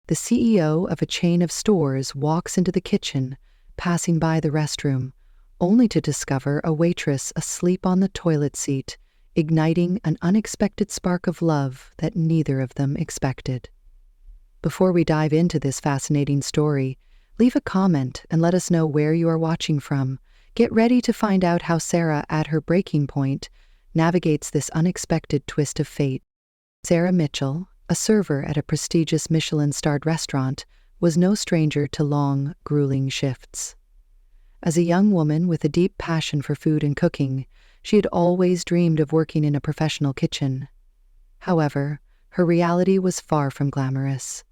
The CEO of a chain of stores walks into the kitchen, passing by the restroom, only to discover a waitress asleep on the toilet seat, igniting an unexpected spark of love that neither of them expected. Before we dive into this fascinating story, leave a comment and let us know where you are watching from. Get ready to find out how Sarah, at her breaking point, navigates this unexpected twist of fate. Sarah Mitchell, a server at a prestigious Michelin-starred restaurant, was no stranger to long, grueling shifts. As a young woman with a deep passion for food and cooking, she had always dreamed of working in a professional kitchen. However, her reality was far from glamorous.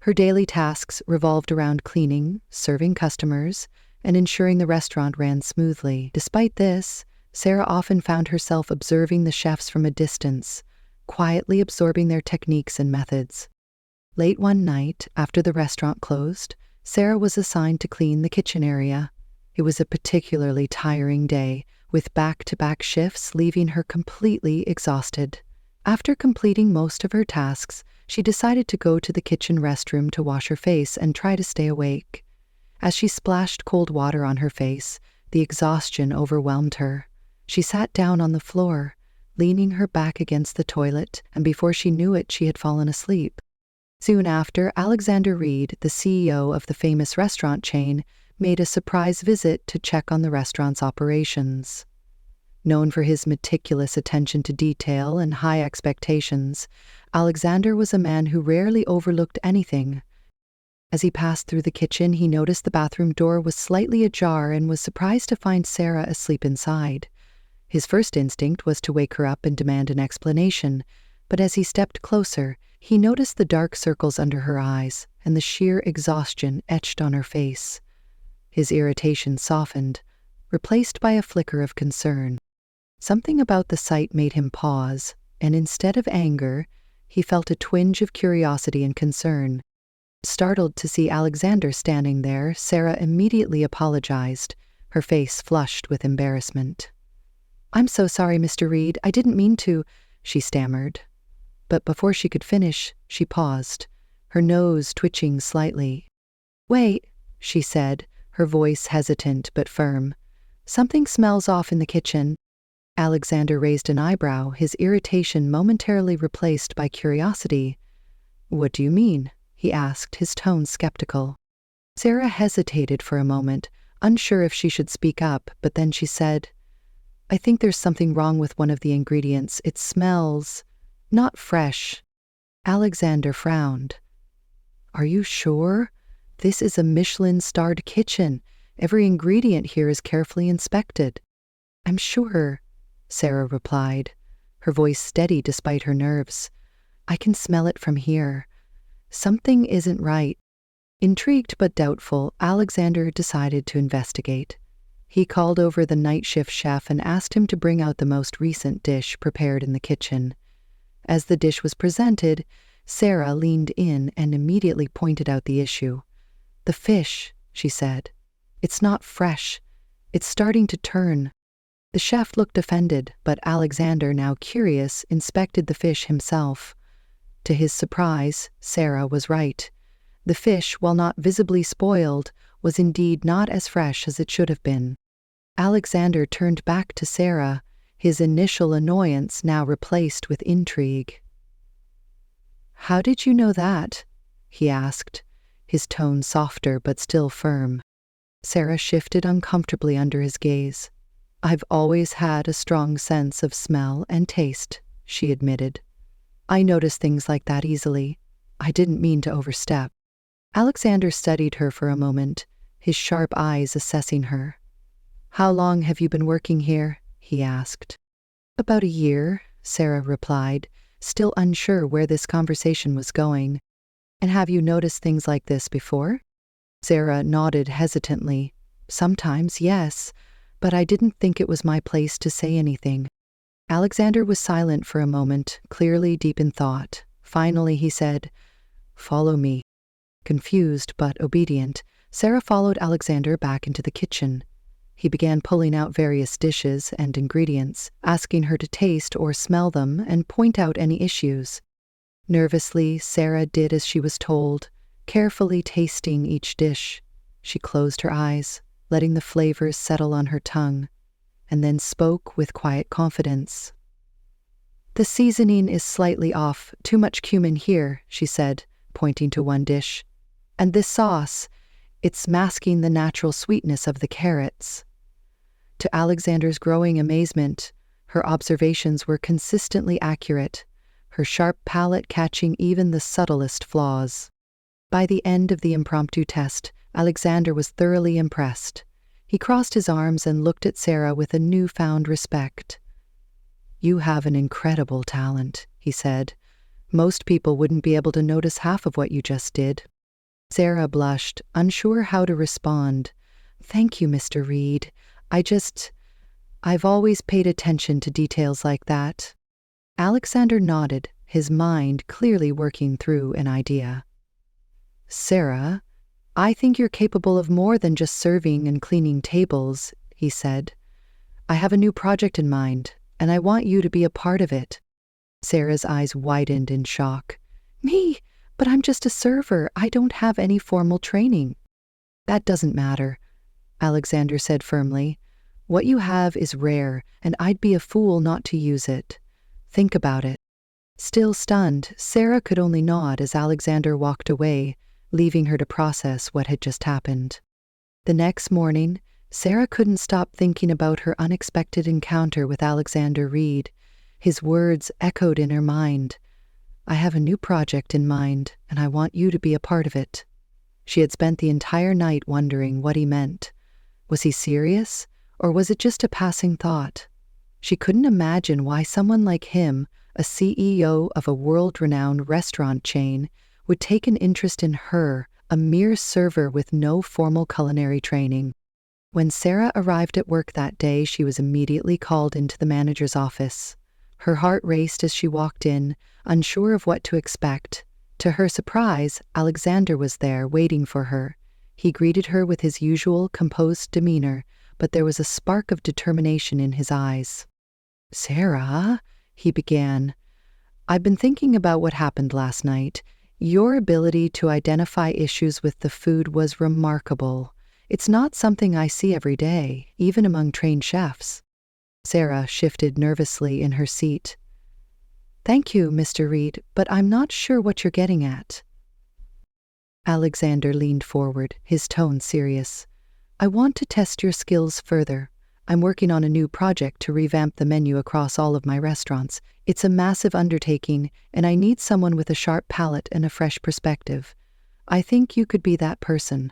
Her daily tasks revolved around cleaning, serving customers, and ensuring the restaurant ran smoothly. Despite this, Sarah often found herself observing the chefs from a distance, quietly absorbing their techniques and methods. Late one night, after the restaurant closed, Sarah was assigned to clean the kitchen area. It was a particularly tiring day, with back-to-back shifts leaving her completely exhausted. After completing most of her tasks, she decided to go to the kitchen restroom to wash her face and try to stay awake. As she splashed cold water on her face, the exhaustion overwhelmed her. She sat down on the floor, leaning her back against the toilet, and before she knew it, she had fallen asleep. Soon after, Alexander Reed, the CEO of the famous restaurant chain, made a surprise visit to check on the restaurant's operations. Known for his meticulous attention to detail and high expectations, Alexander was a man who rarely overlooked anything. As he passed through the kitchen, he noticed the bathroom door was slightly ajar and was surprised to find Sarah asleep inside. His first instinct was to wake her up and demand an explanation, but as he stepped closer, he noticed the dark circles under her eyes and the sheer exhaustion etched on her face. His irritation softened, replaced by a flicker of concern. Something about the sight made him pause, and instead of anger, he felt a twinge of curiosity and concern. Startled to see Alexander standing there, Sarah immediately apologized, her face flushed with embarrassment. "I'm so sorry, Mr. Reed. I didn't mean to," she stammered. But before she could finish, she paused, her nose twitching slightly. "Wait," she said, her voice hesitant but firm. "Something smells off in the kitchen." Alexander raised an eyebrow, his irritation momentarily replaced by curiosity. "What do you mean?" he asked, his tone skeptical. Sarah hesitated for a moment, unsure if she should speak up, but then she said, "I think there's something wrong with one of the ingredients. It smells not fresh." Alexander frowned. "Are you sure? This is a Michelin-starred kitchen. Every ingredient here is carefully inspected." "I'm sure," Sarah replied, her voice steady despite her nerves. "I can smell it from here. Something isn't right." Intrigued but doubtful, Alexander decided to investigate. He called over the night shift chef and asked him to bring out the most recent dish prepared in the kitchen. As the dish was presented, Sarah leaned in and immediately pointed out the issue. "The fish," she said. "It's not fresh. It's starting to turn." The chef looked offended, but Alexander, now curious, inspected the fish himself. To his surprise, Sarah was right. The fish, while not visibly spoiled, was indeed not as fresh as it should have been. Alexander turned back to Sarah, his initial annoyance now replaced with intrigue. "How did you know that?" he asked, his tone softer but still firm. Sarah shifted uncomfortably under his gaze. "I've always had a strong sense of smell and taste," she admitted. "I notice things like that easily. I didn't mean to overstep." Alexander studied her for a moment, his sharp eyes assessing her. "How long have you been working here?" he asked. "About a year," Sarah replied, still unsure where this conversation was going. "And have you noticed things like this before?" Sarah nodded hesitantly. "Sometimes, yes, but I didn't think it was my place to say anything." Alexander was silent for a moment, clearly deep in thought. Finally he said, "Follow me." Confused but obedient, Sarah followed Alexander back into the kitchen. He began pulling out various dishes and ingredients, asking her to taste or smell them and point out any issues. Nervously, Sarah did as she was told, carefully tasting each dish. She closed her eyes, letting the flavors settle on her tongue, and then spoke with quiet confidence. "The seasoning is slightly off, too much cumin here," she said, pointing to one dish. "And this sauce, it's masking the natural sweetness of the carrots." To Alexander's growing amazement, her observations were consistently accurate, her sharp palate catching even the subtlest flaws. By the end of the impromptu test, Alexander was thoroughly impressed. He crossed his arms and looked at Sarah with a newfound respect. "You have an incredible talent," he said. "Most people wouldn't be able to notice half of what you just did." Sarah blushed, unsure how to respond. "Thank you, Mr. Reed. I've always paid attention to details like that." Alexander nodded, his mind clearly working through an idea. "Sarah, I think you're capable of more than just serving and cleaning tables," he said. "I have a new project in mind, and I want you to be a part of it." Sarah's eyes widened in shock. "Me? But I'm just a server. I don't have any formal training." "That doesn't matter," Alexander said firmly. "What you have is rare, and I'd be a fool not to use it. Think about it." Still stunned, Sarah could only nod as Alexander walked away, leaving her to process what had just happened. The next morning, Sarah couldn't stop thinking about her unexpected encounter with Alexander Reed. His words echoed in her mind. "I have a new project in mind, and I want you to be a part of it." She had spent the entire night wondering what he meant. Was he serious, or was it just a passing thought? She couldn't imagine why someone like him, a CEO of a world-renowned restaurant chain, would take an interest in her, a mere server with no formal culinary training. When Sarah arrived at work that day, she was immediately called into the manager's office. Her heart raced as she walked in, unsure of what to expect. To her surprise, Alexander was there, waiting for her. He greeted her with his usual composed demeanor, but there was a spark of determination in his eyes. "Sarah," he began, "I've been thinking about what happened last night. Your ability to identify issues with the food was remarkable. It's not something I see every day, even among trained chefs." Sarah shifted nervously in her seat. "Thank you, Mr. Reed, but I'm not sure what you're getting at." Alexander leaned forward, his tone serious. "I want to test your skills further. I'm working on a new project to revamp the menu across all of my restaurants. It's a massive undertaking, and I need someone with a sharp palate and a fresh perspective. I think you could be that person."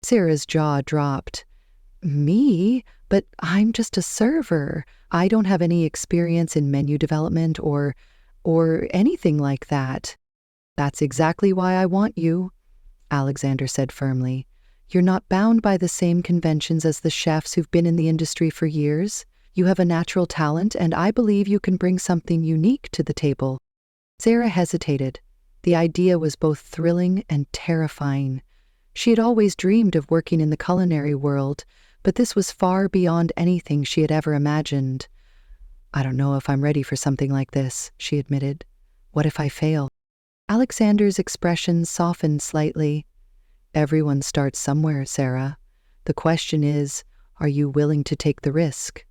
Sarah's jaw dropped. "Me? But I'm just a server. I don't have any experience in menu development or anything like that." "That's exactly why I want you," Alexander said firmly. "You're not bound by the same conventions as the chefs who've been in the industry for years. You have a natural talent, and I believe you can bring something unique to the table." Sarah hesitated. The idea was both thrilling and terrifying. She had always dreamed of working in the culinary world, but this was far beyond anything she had ever imagined. "I don't know if I'm ready for something like this," she admitted. "What if I fail?" Alexander's expression softened slightly. "Everyone starts somewhere, Sarah. The question is, are you willing to take the risk?"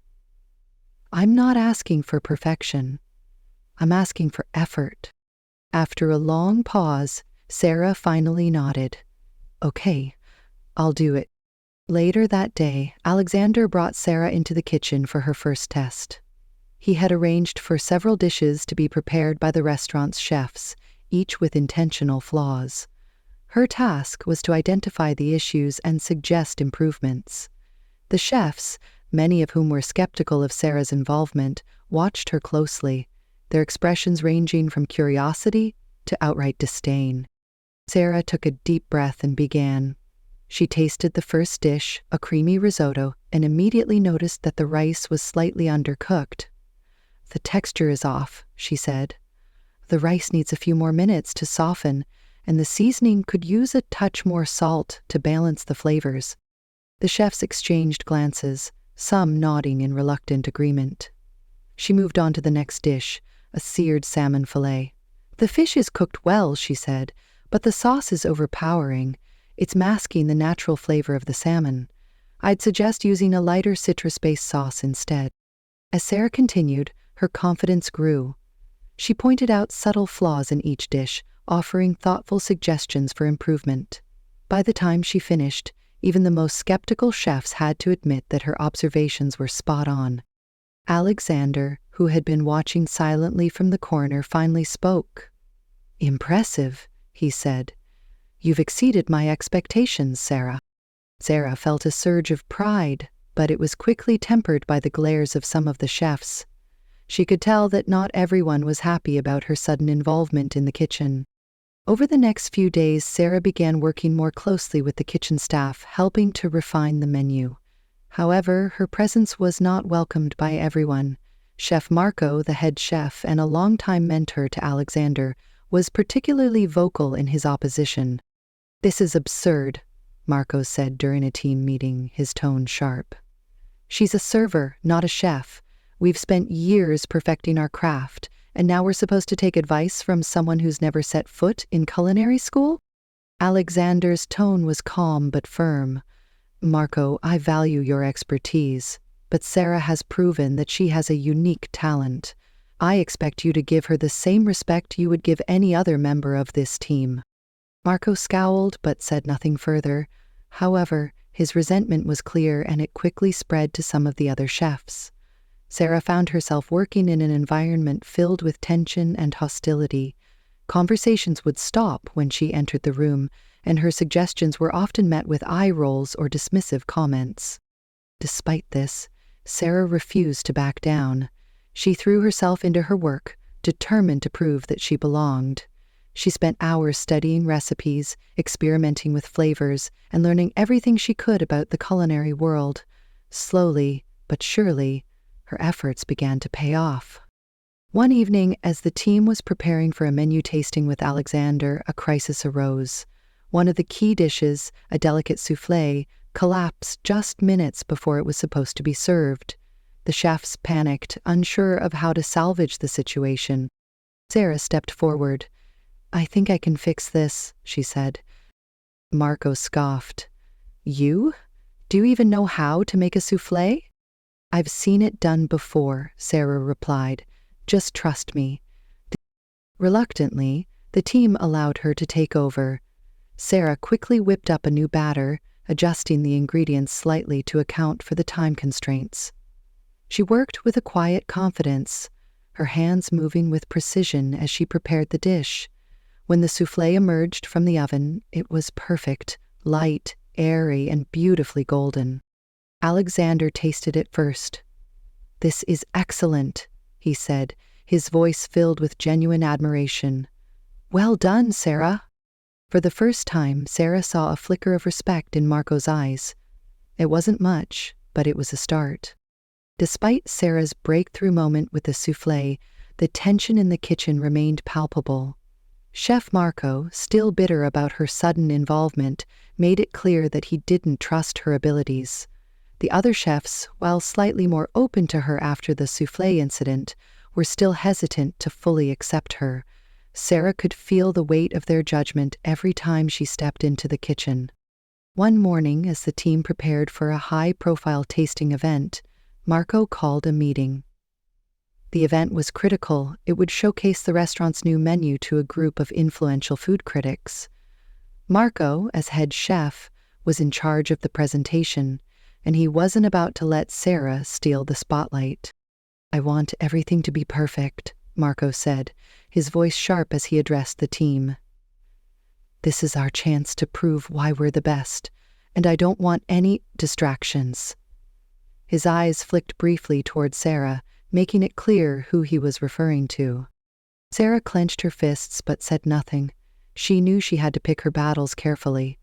"I'm not asking for perfection. I'm asking for effort." After a long pause, Sarah finally nodded. "Okay, I'll do it." Later that day, Alexander brought Sarah into the kitchen for her first test. He had arranged for several dishes to be prepared by the restaurant's chefs, each with intentional flaws. Her task was to identify the issues and suggest improvements. The chefs, many of whom were skeptical of Sarah's involvement, watched her closely, their expressions ranging from curiosity to outright disdain. Sarah took a deep breath and began. She tasted the first dish, a creamy risotto, and immediately noticed that the rice was slightly undercooked. "The texture is off," she said. "The rice needs a few more minutes to soften, and the seasoning could use a touch more salt to balance the flavors." The chefs exchanged glances, some nodding in reluctant agreement. She moved on to the next dish, a seared salmon fillet. "The fish is cooked well," she said, but the sauce is overpowering. It's masking the natural flavor of the salmon. I'd suggest using a lighter citrus-based sauce instead." As Sarah continued, her confidence grew. She pointed out subtle flaws in each dish, offering thoughtful suggestions for improvement. By the time she finished, even the most skeptical chefs had to admit that her observations were spot on. Alexander, who had been watching silently from the corner, finally spoke. "Impressive," he said. "You've exceeded my expectations, Sarah." Sarah felt a surge of pride, but it was quickly tempered by the glares of some of the chefs. She could tell that not everyone was happy about her sudden involvement in the kitchen. Over the next few days, Sarah began working more closely with the kitchen staff, helping to refine the menu. However, her presence was not welcomed by everyone. Chef Marco, the head chef and a longtime mentor to Alexander, was particularly vocal in his opposition. "This is absurd," Marco said during a team meeting, his tone sharp. "She's a server, not a chef. We've spent years perfecting our craft, and now we're supposed to take advice from someone who's never set foot in culinary school?" Alexander's tone was calm but firm. "Marco, I value your expertise, but Sarah has proven that she has a unique talent. I expect you to give her the same respect you would give any other member of this team." Marco scowled but said nothing further. However, his resentment was clear, and it quickly spread to some of the other chefs. Sarah found herself working in an environment filled with tension and hostility. Conversations would stop when she entered the room, and her suggestions were often met with eye rolls or dismissive comments. Despite this, Sarah refused to back down. She threw herself into her work, determined to prove that she belonged. She spent hours studying recipes, experimenting with flavors, and learning everything she could about the culinary world. Slowly, but surely, her efforts began to pay off. One evening, as the team was preparing for a menu tasting with Alexander, a crisis arose. One of the key dishes, a delicate soufflé, collapsed just minutes before it was supposed to be served. The chefs panicked, unsure of how to salvage the situation. Sarah stepped forward. "I think I can fix this," she said. Marco scoffed. "You? Do you even know how to make a soufflé?" "I've seen it done before," Sarah replied. "Just trust me." Reluctantly, the team allowed her to take over. Sarah quickly whipped up a new batter, adjusting the ingredients slightly to account for the time constraints. She worked with a quiet confidence, her hands moving with precision as she prepared the dish. When the soufflé emerged from the oven, it was perfect, light, airy, and beautifully golden. Alexander tasted it first. "This is excellent," he said, his voice filled with genuine admiration. "Well done, Sarah." For the first time, Sarah saw a flicker of respect in Marco's eyes. It wasn't much, but it was a start. Despite Sarah's breakthrough moment with the soufflé, the tension in the kitchen remained palpable. Chef Marco, still bitter about her sudden involvement, made it clear that he didn't trust her abilities. The other chefs, while slightly more open to her after the soufflé incident, were still hesitant to fully accept her. Sarah could feel the weight of their judgment every time she stepped into the kitchen. One morning, as the team prepared for a high-profile tasting event, Marco called a meeting. The event was critical. It would showcase the restaurant's new menu to a group of influential food critics. Marco, as head chef, was in charge of the presentation, and he wasn't about to let Sarah steal the spotlight. "I want everything to be perfect," Marco said, his voice sharp as he addressed the team. "This is our chance to prove why we're the best, and I don't want any distractions." His eyes flicked briefly toward Sarah, making it clear who he was referring to. Sarah clenched her fists but said nothing. She knew she had to pick her battles carefully.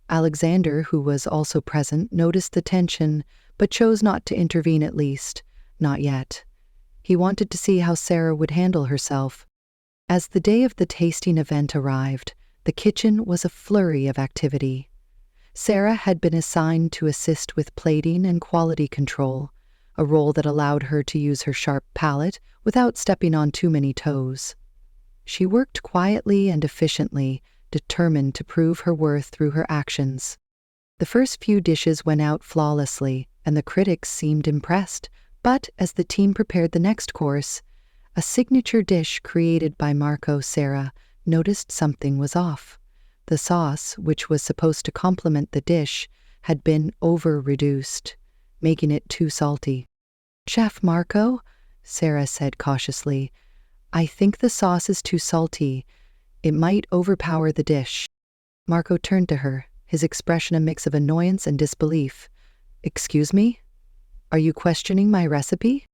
Alexander, who was also present, noticed the tension, but chose not to intervene, at least, not yet. He wanted to see how Sarah would handle herself. As the day of the tasting event arrived, the kitchen was a flurry of activity. Sarah had been assigned to assist with plating and quality control, a role that allowed her to use her sharp palate without stepping on too many toes. She worked quietly and efficiently, determined to prove her worth through her actions. The first few dishes went out flawlessly, and the critics seemed impressed, but as the team prepared the next course, a signature dish created by Marco Sarah noticed something was off. The sauce, which was supposed to complement the dish, had been over-reduced, making it too salty. "Chef Marco," Sarah said cautiously, "I think the sauce is too salty. It might overpower the dish." Marco turned to her, his expression a mix of annoyance and disbelief. "Excuse me? Are you questioning my recipe?"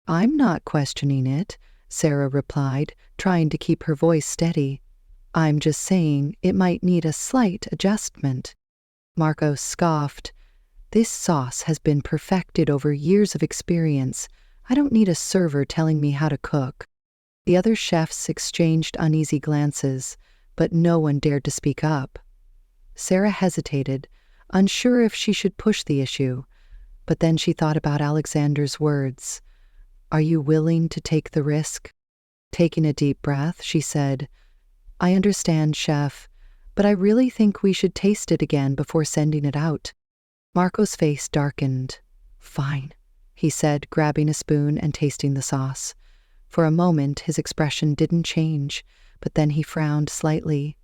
"I'm not questioning it," Sarah replied, trying to keep her voice steady. "I'm just saying it might need a slight adjustment." Marco scoffed. "This sauce has been perfected over years of experience. I don't need a server telling me how to cook." The other chefs exchanged uneasy glances, but no one dared to speak up. Sarah hesitated, unsure if she should push the issue, but then she thought about Alexander's words. "Are you willing to take the risk?" Taking a deep breath, she said, "I understand, chef, but I really think we should taste it again before sending it out." Marco's face darkened. "Fine," he said, grabbing a spoon and tasting the sauce. For a moment, his expression didn't change, but then he frowned slightly.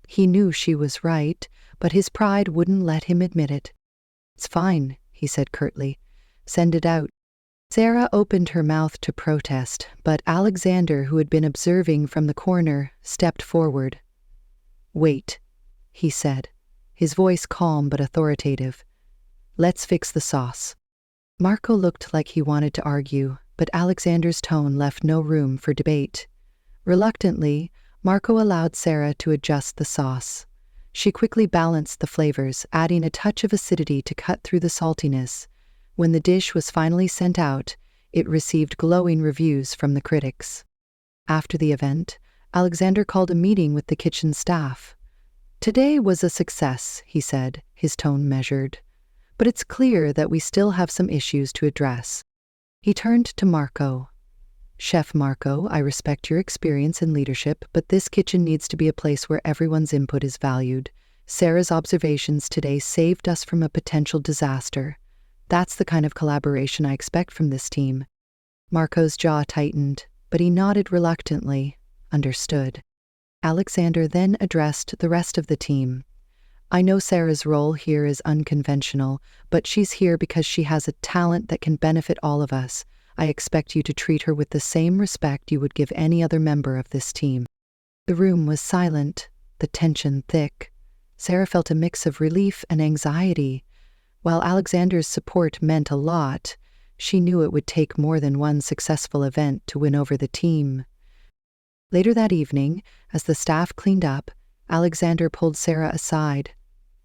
He knew she was right, but his pride wouldn't let him admit it. "It's fine," he said curtly. "Send it out." Sarah opened her mouth to protest, but Alexander, who had been observing from the corner, stepped forward. "Wait," he said, his voice calm but authoritative. "Let's fix the sauce." Marco looked like he wanted to argue, but Alexander's tone left no room for debate. Reluctantly, Marco allowed Sarah to adjust the sauce. She quickly balanced the flavors, adding a touch of acidity to cut through the saltiness. When the dish was finally sent out, it received glowing reviews from the critics. After the event, Alexander called a meeting with the kitchen staff. "Today was a success," he said, his tone measured. "But it's clear that we still have some issues to address." He turned to Marco. "Chef Marco, I respect your experience and leadership, but this kitchen needs to be a place where everyone's input is valued. Sarah's observations today saved us from a potential disaster. That's the kind of collaboration I expect from this team." Marco's jaw tightened, but he nodded reluctantly. Understood. Alexander then addressed the rest of the team. "I know Sarah's role here is unconventional, but she's here because she has a talent that can benefit all of us. I expect you to treat her with the same respect you would give any other member of this team." The room was silent, the tension thick. Sarah felt a mix of relief and anxiety. While Alexander's support meant a lot, she knew it would take more than one successful event to win over the team. Later that evening, as the staff cleaned up, Alexander pulled Sarah aside.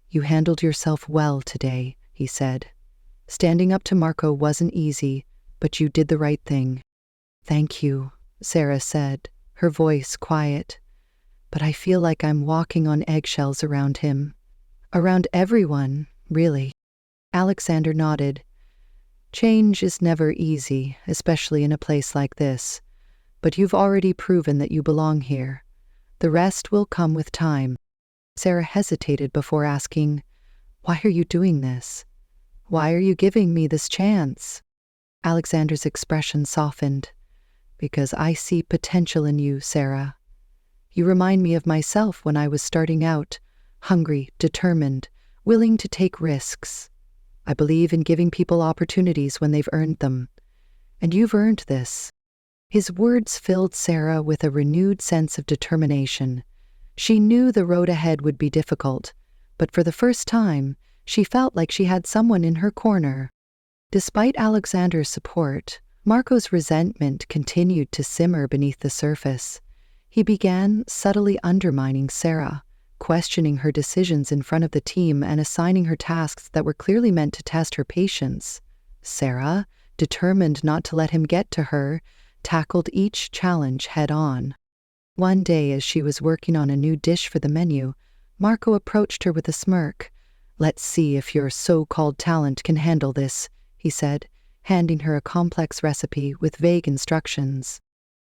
"You handled yourself well today," he said. "Standing up to Marco wasn't easy, but you did the right thing." "Thank you," Sarah said, her voice quiet. "But I feel like I'm walking on eggshells around him. Around everyone, really." Alexander nodded. "Change is never easy, especially in a place like this. But you've already proven that you belong here. The rest will come with time." Sarah hesitated before asking, "Why are you doing this? Why are you giving me this chance?" Alexander's expression softened. "Because I see potential in you, Sarah. You remind me of myself when I was starting out, hungry, determined, willing to take risks. I believe in giving people opportunities when they've earned them. And you've earned this." His words filled Sarah with a renewed sense of determination. She knew the road ahead would be difficult, but for the first time, she felt like she had someone in her corner. Despite Alexander's support, Marco's resentment continued to simmer beneath the surface. He began subtly undermining Sarah, questioning her decisions in front of the team and assigning her tasks that were clearly meant to test her patience. Sarah, determined not to let him get to her, tackled each challenge head-on. One day, as she was working on a new dish for the menu, Marco approached her with a smirk. "Let's see if your so-called talent can handle this," he said, handing her a complex recipe with vague instructions.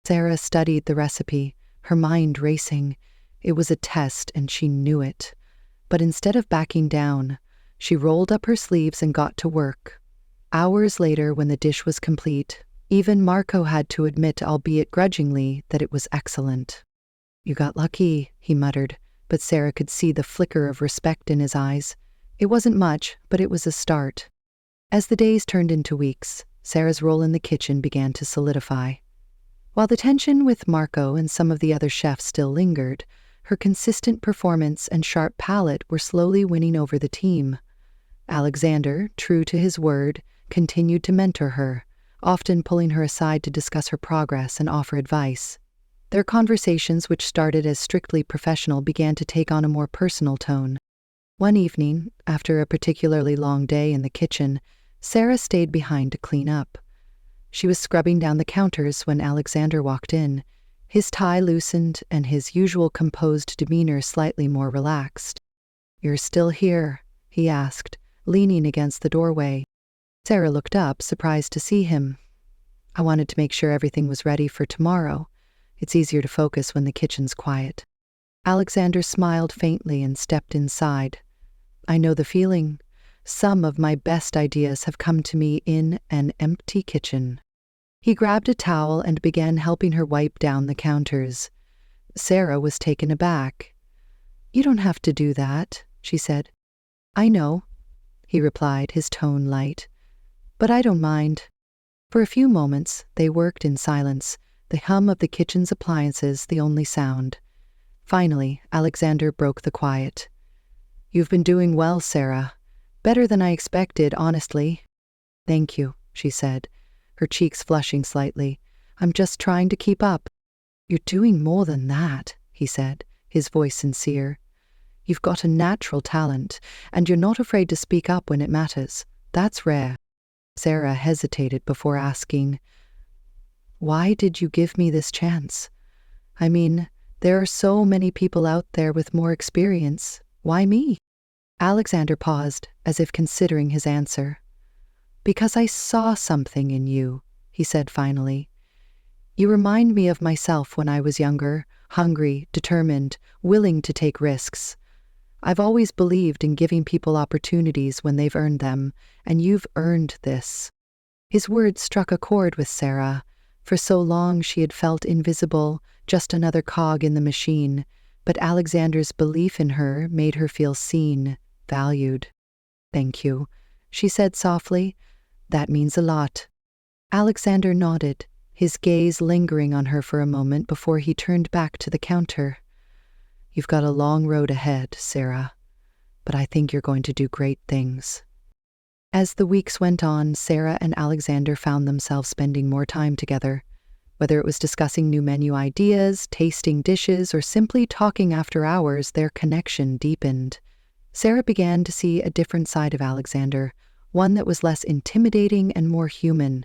Sarah studied the recipe, her mind racing. It was a test, and she knew it. But instead of backing down, she rolled up her sleeves and got to work. Hours later, when the dish was complete, even Marco had to admit, albeit grudgingly, that it was excellent. "You got lucky," he muttered, but Sarah could see the flicker of respect in his eyes. It wasn't much, but it was a start. As the days turned into weeks, Sarah's role in the kitchen began to solidify. While the tension with Marco and some of the other chefs still lingered, her consistent performance and sharp palate were slowly winning over the team. Alexander, true to his word, continued to mentor her, often pulling her aside to discuss her progress and offer advice. Their conversations, which started as strictly professional, began to take on a more personal tone. One evening, after a particularly long day in the kitchen, Sarah stayed behind to clean up. She was scrubbing down the counters when Alexander walked in, his tie loosened and his usual composed demeanor slightly more relaxed. "You're still here?" he asked, leaning against the doorway. Sarah looked up, surprised to see him. "I wanted to make sure everything was ready for tomorrow. It's easier to focus when the kitchen's quiet." Alexander smiled faintly and stepped inside. "I know the feeling. Some of my best ideas have come to me in an empty kitchen." He grabbed a towel and began helping her wipe down the counters. Sarah was taken aback. "You don't have to do that," she said. "I know," he replied, his tone light. "But I don't mind." For a few moments, they worked in silence, the hum of the kitchen's appliances the only sound. Finally, Alexander broke the quiet. "You've been doing well, Sarah. Better than I expected, honestly." "Thank you," she said, her cheeks flushing slightly. "I'm just trying to keep up." "You're doing more than that," he said, his voice sincere. "You've got a natural talent, and you're not afraid to speak up when it matters. That's rare." Sarah hesitated before asking, "Why did you give me this chance? I mean, there are so many people out there with more experience. Why me?" Alexander paused, as if considering his answer. "Because I saw something in you," he said finally. "You remind me of myself when I was younger, hungry, determined, willing to take risks. I've always believed in giving people opportunities when they've earned them, and you've earned this." His words struck a chord with Sarah. For so long she had felt invisible, just another cog in the machine, but Alexander's belief in her made her feel seen, valued. "Thank you," she said softly. "That means a lot." Alexander nodded, his gaze lingering on her for a moment before he turned back to the counter. "You've got a long road ahead, Sarah, but I think you're going to do great things." As the weeks went on, Sarah and Alexander found themselves spending more time together. Whether it was discussing new menu ideas, tasting dishes, or simply talking after hours, their connection deepened. Sarah began to see a different side of Alexander, one that was less intimidating and more human.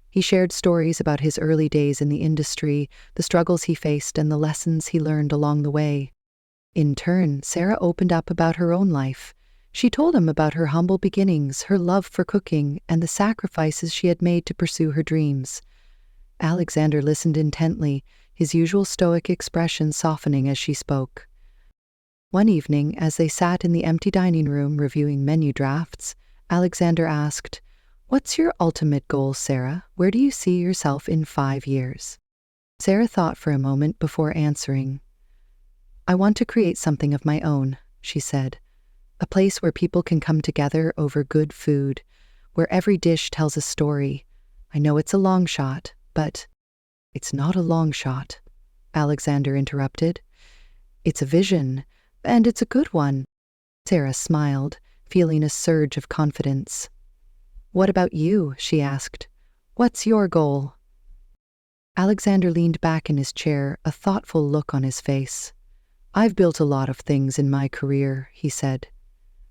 He shared stories about his early days in the industry, the struggles he faced, and the lessons he learned along the way. In turn, Sarah opened up about her own life. She told him about her humble beginnings, her love for cooking, and the sacrifices she had made to pursue her dreams. Alexander listened intently, his usual stoic expression softening as she spoke. One evening, as they sat in the empty dining room reviewing menu drafts, Alexander asked, "What's your ultimate goal, Sarah? Where do you see yourself in 5 years?" Sarah thought for a moment before answering. "I want to create something of my own," she said. "A place where people can come together over good food, where every dish tells a story. I know it's a long shot, but—" "It's not a long shot," Alexander interrupted. "It's a vision, and it's a good one." Sarah smiled, feeling a surge of confidence. "What about you?" she asked. "What's your goal?" Alexander leaned back in his chair, a thoughtful look on his face. "I've built a lot of things in my career," he said.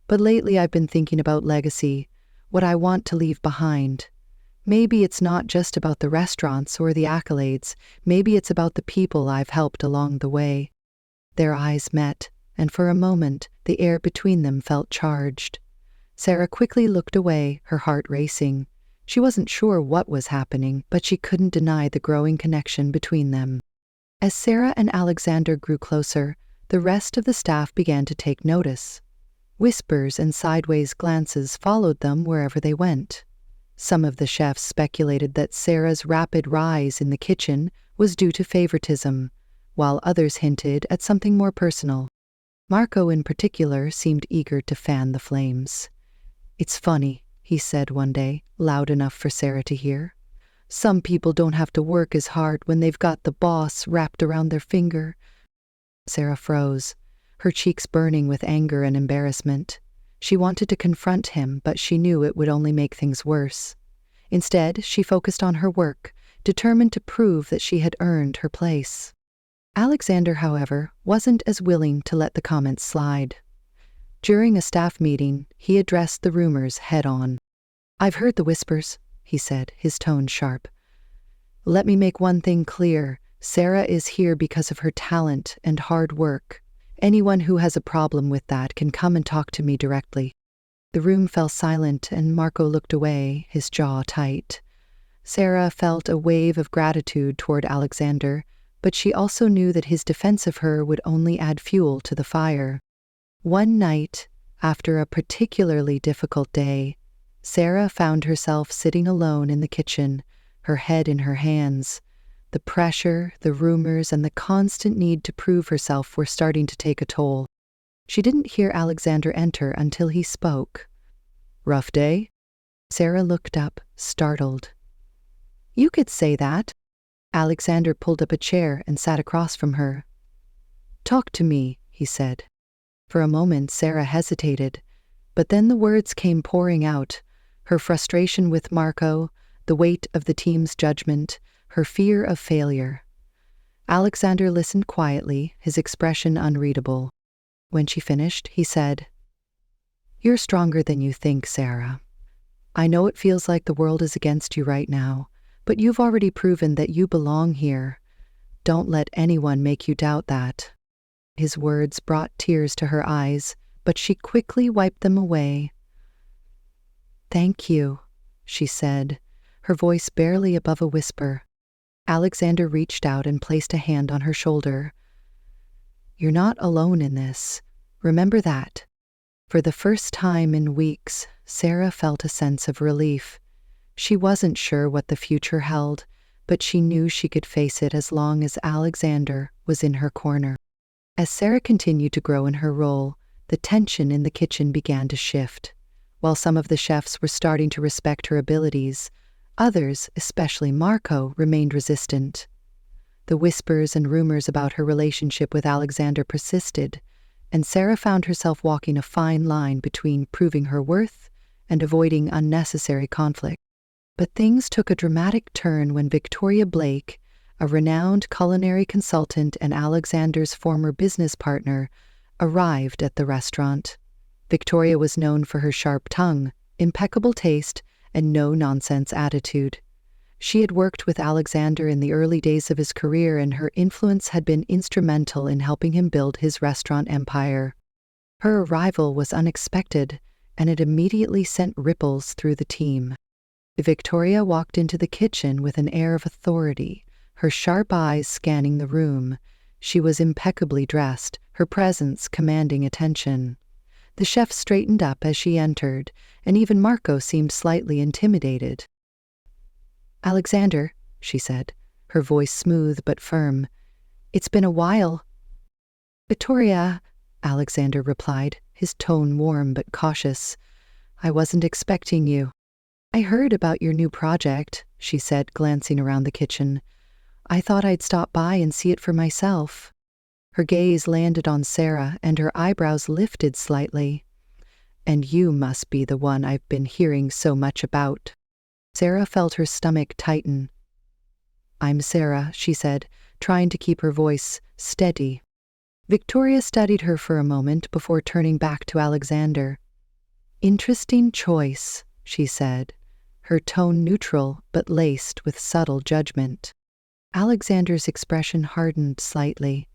"But lately I've been thinking about legacy, what I want to leave behind. Maybe it's not just about the restaurants or the accolades. Maybe it's about the people I've helped along the way." Their eyes met, and for a moment, the air between them felt charged. Sarah quickly looked away, her heart racing. She wasn't sure what was happening, but she couldn't deny the growing connection between them. As Sarah and Alexander grew closer, The rest of the staff began to take notice. Whispers and sideways glances followed them wherever they went. Some of the chefs speculated that Sarah's rapid rise in the kitchen was due to favoritism, while others hinted at something more personal. Marco, in particular, seemed eager to fan the flames. "It's funny," he said one day, loud enough for Sarah to hear. "Some people don't have to work as hard when they've got the boss wrapped around their finger." Sarah froze, her cheeks burning with anger and embarrassment. She wanted to confront him, but she knew it would only make things worse. Instead, she focused on her work, determined to prove that she had earned her place. Alexander, however, wasn't as willing to let the comments slide. During a staff meeting, he addressed the rumors head-on. "I've heard the whispers," he said, his tone sharp. "Let me make one thing clear. Sarah is here because of her talent and hard work. Anyone who has a problem with that can come and talk to me directly." The room fell silent, and Marco looked away, his jaw tight. Sarah felt a wave of gratitude toward Alexander, but she also knew that his defense of her would only add fuel to the fire. One night, after a particularly difficult day, Sarah found herself sitting alone in the kitchen, her head in her hands. The pressure, the rumors, and the constant need to prove herself were starting to take a toll. She didn't hear Alexander enter until he spoke. "Rough day?" Sarah looked up, startled. "You could say that." Alexander pulled up a chair and sat across from her. "Talk to me," he said. For a moment, Sarah hesitated, but then the words came pouring out, her frustration with Marco, the weight of the team's judgment, her fear of failure. Alexander listened quietly, his expression unreadable. When she finished, he said, "You're stronger than you think, Sarah. I know it feels like the world is against you right now, but you've already proven that you belong here. Don't let anyone make you doubt that." His words brought tears to her eyes, but she quickly wiped them away. "Thank you," she said, her voice barely above a whisper. Alexander reached out and placed a hand on her shoulder. "You're not alone in this. Remember that." For the first time in weeks, Sarah felt a sense of relief. She wasn't sure what the future held, but she knew she could face it as long as Alexander was in her corner. As Sarah continued to grow in her role, the tension in the kitchen began to shift. While some of the chefs were starting to respect her abilities, others, especially Marco, remained resistant. The whispers and rumors about her relationship with Alexander persisted, and Sarah found herself walking a fine line between proving her worth and avoiding unnecessary conflict. But things took a dramatic turn when Victoria Blake, a renowned culinary consultant and Alexander's former business partner, arrived at the restaurant. Victoria was known for her sharp tongue, impeccable taste, and no-nonsense attitude. She had worked with Alexander in the early days of his career, and her influence had been instrumental in helping him build his restaurant empire. Her arrival was unexpected, and it immediately sent ripples through the team. Victoria walked into the kitchen with an air of authority, her sharp eyes scanning the room. She was impeccably dressed, her presence commanding attention. The chef straightened up as she entered, and even Marco seemed slightly intimidated. "Alexander," she said, her voice smooth but firm, "it's been a while." "Victoria," Alexander replied, his tone warm but cautious. "I wasn't expecting you." "I heard about your new project," she said, glancing around the kitchen. "I thought I'd stop by and see it for myself." Her gaze landed on Sarah, and her eyebrows lifted slightly. "And you must be the one I've been hearing so much about." Sarah felt her stomach tighten. "I'm Sarah," she said, trying to keep her voice steady. Victoria studied her for a moment before turning back to Alexander. "Interesting choice," she said, her tone neutral but laced with subtle judgment. Alexander's expression hardened slightly.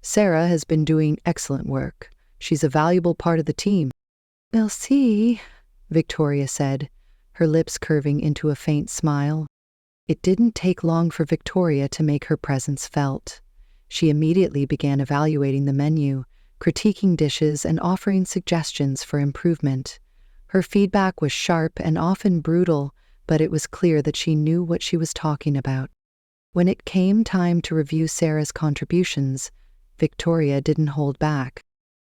"Sarah has been doing excellent work. She's a valuable part of the team." "We'll see," Victoria said, her lips curving into a faint smile. It didn't take long for Victoria to make her presence felt. She immediately began evaluating the menu, critiquing dishes and offering suggestions for improvement. Her feedback was sharp and often brutal, but it was clear that she knew what she was talking about. When it came time to review Sarah's contributions, Victoria didn't hold back.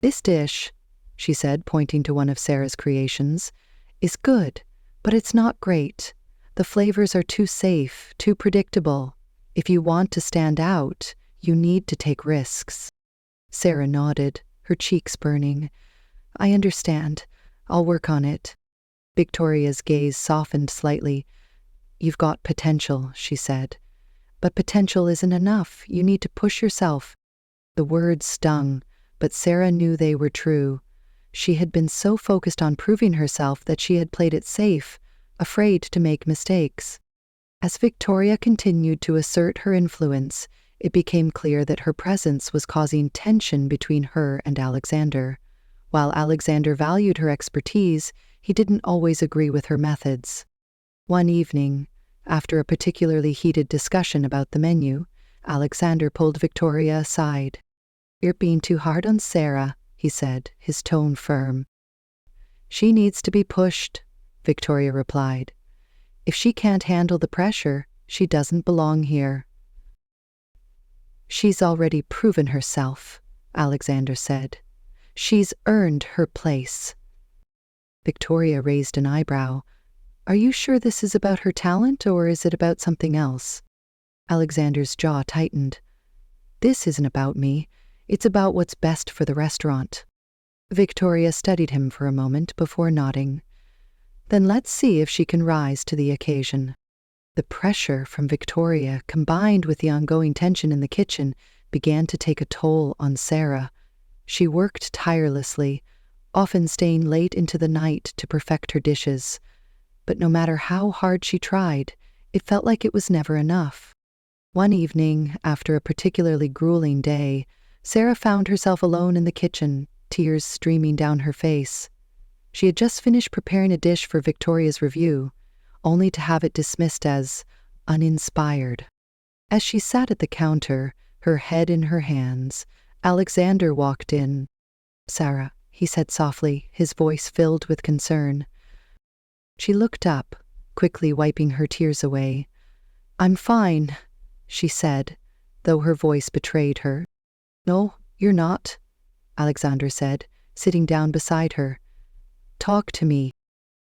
"This dish," she said, pointing to one of Sarah's creations, "is good, but it's not great. The flavors are too safe, too predictable. If you want to stand out, you need to take risks." Sarah nodded, her cheeks burning. "I understand. I'll work on it." Victoria's gaze softened slightly. "You've got potential," she said. "But potential isn't enough. You need to push yourself." The words stung, but Sarah knew they were true. She had been so focused on proving herself that she had played it safe, afraid to make mistakes. As Victoria continued to assert her influence, it became clear that her presence was causing tension between her and Alexander. While Alexander valued her expertise, he didn't always agree with her methods. One evening, after a particularly heated discussion about the menu, Alexander pulled Victoria aside. "You're being too hard on Sarah," he said, his tone firm. "She needs to be pushed," Victoria replied. "If she can't handle the pressure, she doesn't belong here." "She's already proven herself," Alexander said. "She's earned her place." Victoria raised an eyebrow. "Are you sure this is about her talent, or is it about something else?" Alexander's jaw tightened. "This isn't about me. It's about what's best for the restaurant." Victoria studied him for a moment before nodding. "Then let's see if she can rise to the occasion." The pressure from Victoria, combined with the ongoing tension in the kitchen, began to take a toll on Sarah. She worked tirelessly, often staying late into the night to perfect her dishes. But no matter how hard she tried, it felt like it was never enough. One evening, after a particularly grueling day, Sarah found herself alone in the kitchen, tears streaming down her face. She had just finished preparing a dish for Victoria's review, only to have it dismissed as uninspired. As she sat at the counter, her head in her hands, Alexander walked in. "Sarah," he said softly, his voice filled with concern. She looked up, quickly wiping her tears away. "I'm fine," she said, though her voice betrayed her. "No, you're not," Alexander said, sitting down beside her. "Talk to me."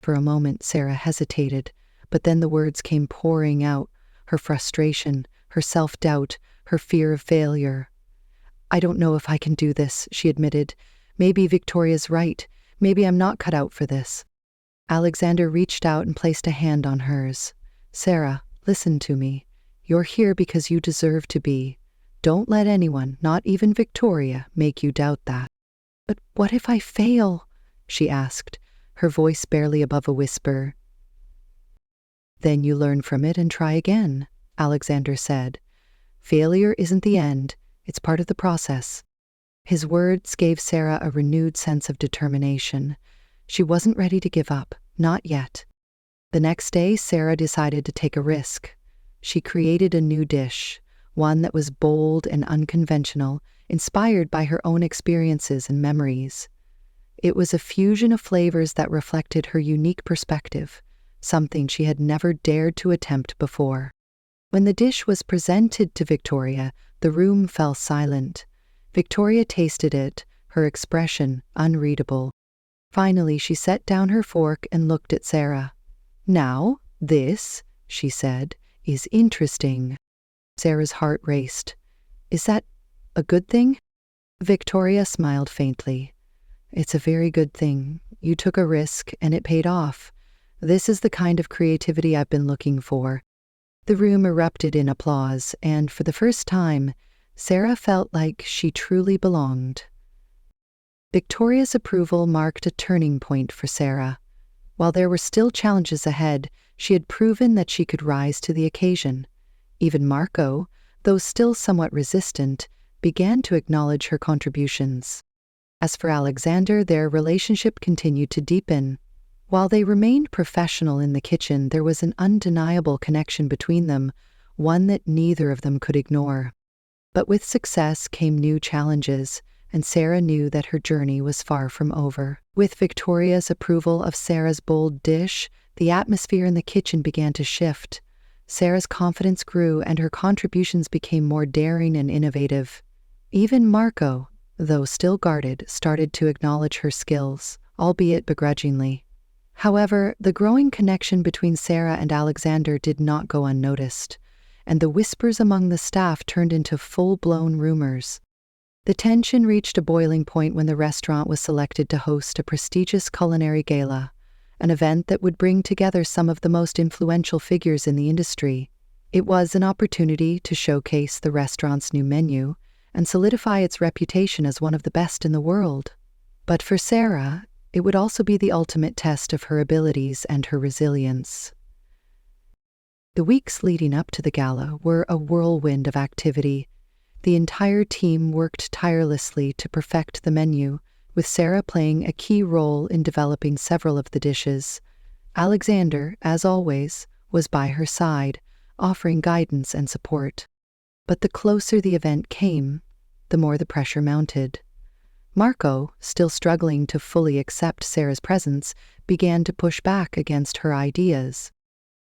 For a moment, Sarah hesitated, but then the words came pouring out, her frustration, her self-doubt, her fear of failure. "I don't know if I can do this," she admitted. "Maybe Victoria's right. Maybe I'm not cut out for this." Alexander reached out and placed a hand on hers. "Sarah, listen to me. You're here because you deserve to be. Don't let anyone, not even Victoria, make you doubt that." "But what if I fail?" she asked, her voice barely above a whisper. "Then you learn from it and try again," Alexander said. "Failure isn't the end, it's part of the process." His words gave Sarah a renewed sense of determination. She wasn't ready to give up, not yet. The next day, Sarah decided to take a risk. She created a new dish, one that was bold and unconventional, inspired by her own experiences and memories. It was a fusion of flavors that reflected her unique perspective, something she had never dared to attempt before. When the dish was presented to Victoria, the room fell silent. Victoria tasted it, her expression unreadable. Finally, she set down her fork and looked at Sarah. "Now, this," she said, "is interesting." Sarah's heart raced. "Is that a good thing?" Victoria smiled faintly. "It's a very good thing. You took a risk, and it paid off. This is the kind of creativity I've been looking for." The room erupted in applause, and for the first time, Sarah felt like she truly belonged. Victoria's approval marked a turning point for Sarah. While there were still challenges ahead, she had proven that she could rise to the occasion. Even Marco, though still somewhat resistant, began to acknowledge her contributions. As for Alexander, their relationship continued to deepen. While they remained professional in the kitchen, there was an undeniable connection between them, one that neither of them could ignore. But with success came new challenges, and Sarah knew that her journey was far from over. With Victoria's approval of Sarah's bold dish, the atmosphere in the kitchen began to shift. Sarah's confidence grew and her contributions became more daring and innovative. Even Marco, though still guarded, started to acknowledge her skills, albeit begrudgingly. However, the growing connection between Sarah and Alexander did not go unnoticed, and the whispers among the staff turned into full-blown rumors. The tension reached a boiling point when the restaurant was selected to host a prestigious culinary gala, an event that would bring together some of the most influential figures in the industry. It was an opportunity to showcase the restaurant's new menu and solidify its reputation as one of the best in the world. But for Sarah, it would also be the ultimate test of her abilities and her resilience. The weeks leading up to the gala were a whirlwind of activity. The entire team worked tirelessly to perfect the menu, with Sarah playing a key role in developing several of the dishes. Alexander, as always, was by her side, offering guidance and support. But the closer the event came, the more the pressure mounted. Marco, still struggling to fully accept Sarah's presence, began to push back against her ideas.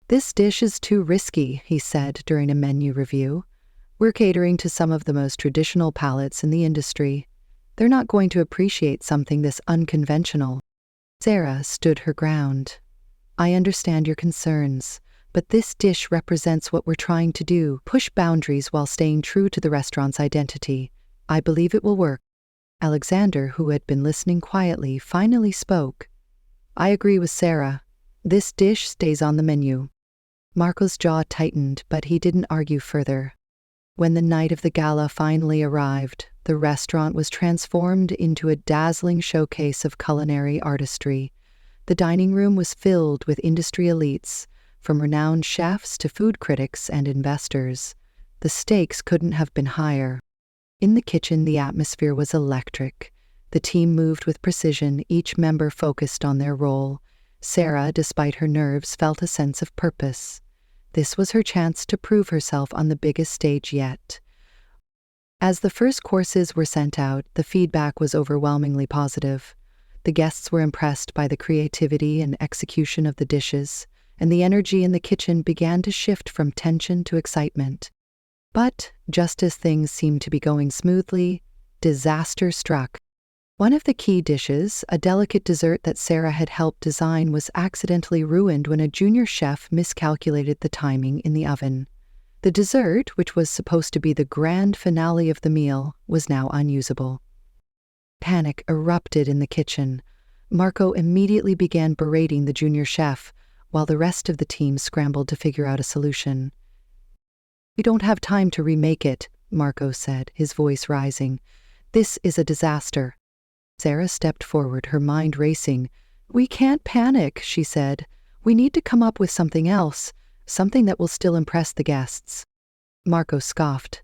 "This dish is too risky," he said during a menu review. "We're catering to some of the most traditional palates in the industry. They're not going to appreciate something this unconventional." Sarah stood her ground. "I understand your concerns, but this dish represents what we're trying to do, push boundaries while staying true to the restaurant's identity. I believe it will work." Alexander, who had been listening quietly, finally spoke. "I agree with Sarah. This dish stays on the menu." Marco's jaw tightened, but he didn't argue further. When the night of the gala finally arrived, the restaurant was transformed into a dazzling showcase of culinary artistry. The dining room was filled with industry elites, from renowned chefs to food critics and investors. The stakes couldn't have been higher. In the kitchen, the atmosphere was electric. The team moved with precision, each member focused on their role. Sarah, despite her nerves, felt a sense of purpose. This was her chance to prove herself on the biggest stage yet. As the first courses were sent out, the feedback was overwhelmingly positive. The guests were impressed by the creativity and execution of the dishes, and the energy in the kitchen began to shift from tension to excitement. But, just as things seemed to be going smoothly, disaster struck. One of the key dishes, a delicate dessert that Sarah had helped design, was accidentally ruined when a junior chef miscalculated the timing in the oven. The dessert, which was supposed to be the grand finale of the meal, was now unusable. Panic erupted in the kitchen. Marco immediately began berating the junior chef, while the rest of the team scrambled to figure out a solution. "We don't have time to remake it," Marco said, his voice rising. "This is a disaster." Sarah stepped forward, her mind racing. "We can't panic," she said. "We need to come up with something else, something that will still impress the guests." Marco scoffed.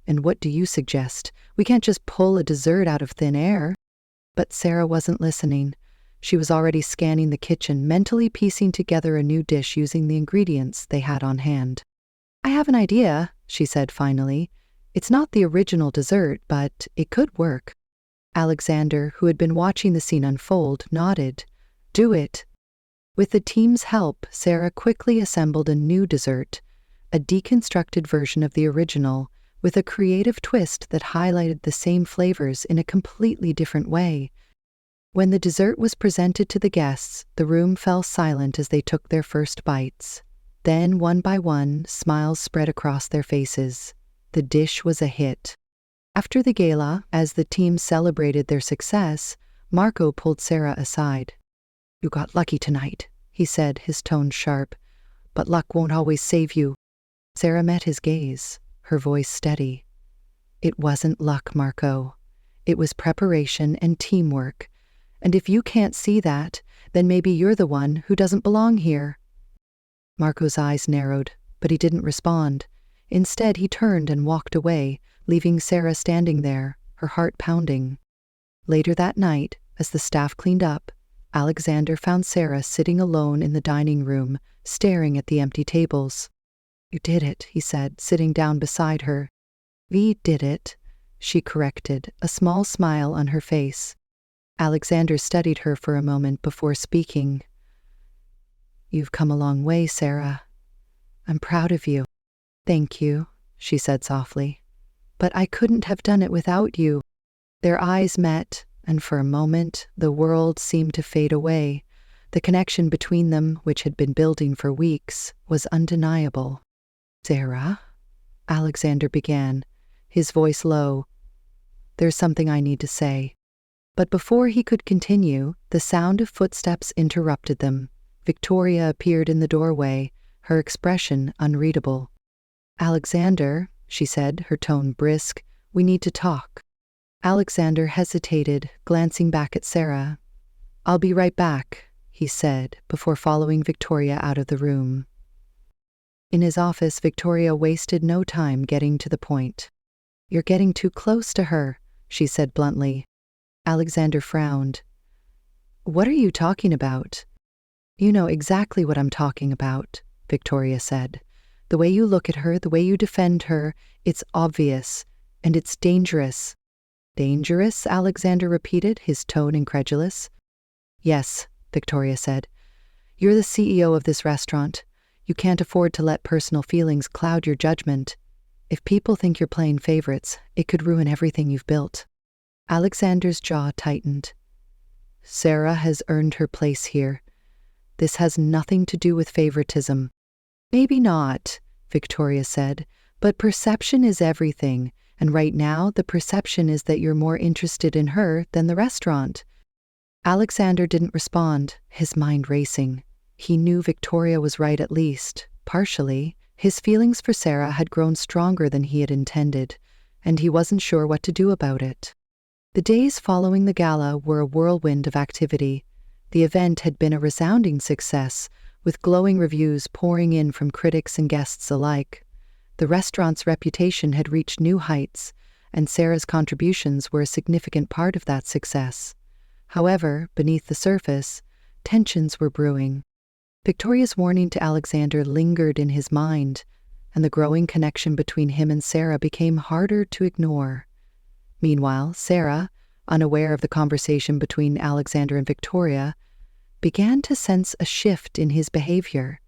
"And what do you suggest? We can't just pull a dessert out of thin air." But Sarah wasn't listening. She was already scanning the kitchen, mentally piecing together a new dish using the ingredients they had on hand. "I have an idea," she said finally. "It's not the original dessert, but it could work." Alexander, who had been watching the scene unfold, nodded. "Do it." With the team's help, Sarah quickly assembled a new dessert, a deconstructed version of the original, with a creative twist that highlighted the same flavors in a completely different way. When the dessert was presented to the guests, the room fell silent as they took their first bites. Then, one by one, smiles spread across their faces. The dish was a hit. After the gala, as the team celebrated their success, Marco pulled Sarah aside. "You got lucky tonight," he said, his tone sharp. "But luck won't always save you." Sarah met his gaze, her voice steady. "It wasn't luck, Marco. It was preparation and teamwork. And if you can't see that, then maybe you're the one who doesn't belong here." Marco's eyes narrowed, but he didn't respond. Instead, he turned and walked away, leaving Sarah standing there, her heart pounding. Later that night, as the staff cleaned up, Alexander found Sarah sitting alone in the dining room, staring at the empty tables. "You did it," he said, sitting down beside her. "We did it," she corrected, a small smile on her face. Alexander studied her for a moment before speaking. "You've come a long way, Sarah. I'm proud of you." "Thank you," she said softly. "But I couldn't have done it without you." Their eyes met, and for a moment the world seemed to fade away. The connection between them, which had been building for weeks, was undeniable. "Sarah," Alexander began, his voice low, "there's something I need to say." But before he could continue, the sound of footsteps interrupted them. Victoria appeared in the doorway, her expression unreadable. "Alexander," she said, her tone brisk, "we need to talk." Alexander hesitated, glancing back at Sarah. "I'll be right back," he said, before following Victoria out of the room. In his office, Victoria wasted no time getting to the point. "You're getting too close to her," she said bluntly. Alexander frowned. "What are you talking about?" "You know exactly what I'm talking about," Victoria said. "The way you look at her, the way you defend her, it's obvious, and it's dangerous." "Dangerous?" Alexander repeated, his tone incredulous. "Yes," Victoria said. "You're the CEO of this restaurant. You can't afford to let personal feelings cloud your judgment. If people think you're playing favorites, it could ruin everything you've built." Alexander's jaw tightened. "Sarah has earned her place here. This has nothing to do with favoritism." "Maybe not," Victoria said, "but perception is everything, and right now the perception is that you're more interested in her than the restaurant." Alexander didn't respond, his mind racing. He knew Victoria was right, at least, partially. His feelings for Sarah had grown stronger than he had intended, and he wasn't sure what to do about it. The days following the gala were a whirlwind of activity. The event had been a resounding success, with glowing reviews pouring in from critics and guests alike. The restaurant's reputation had reached new heights, and Sarah's contributions were a significant part of that success. However, beneath the surface, tensions were brewing. Victoria's warning to Alexander lingered in his mind, and the growing connection between him and Sarah became harder to ignore. Meanwhile, Sarah, unaware of the conversation between Alexander and Victoria, began to sense a shift in his behavior.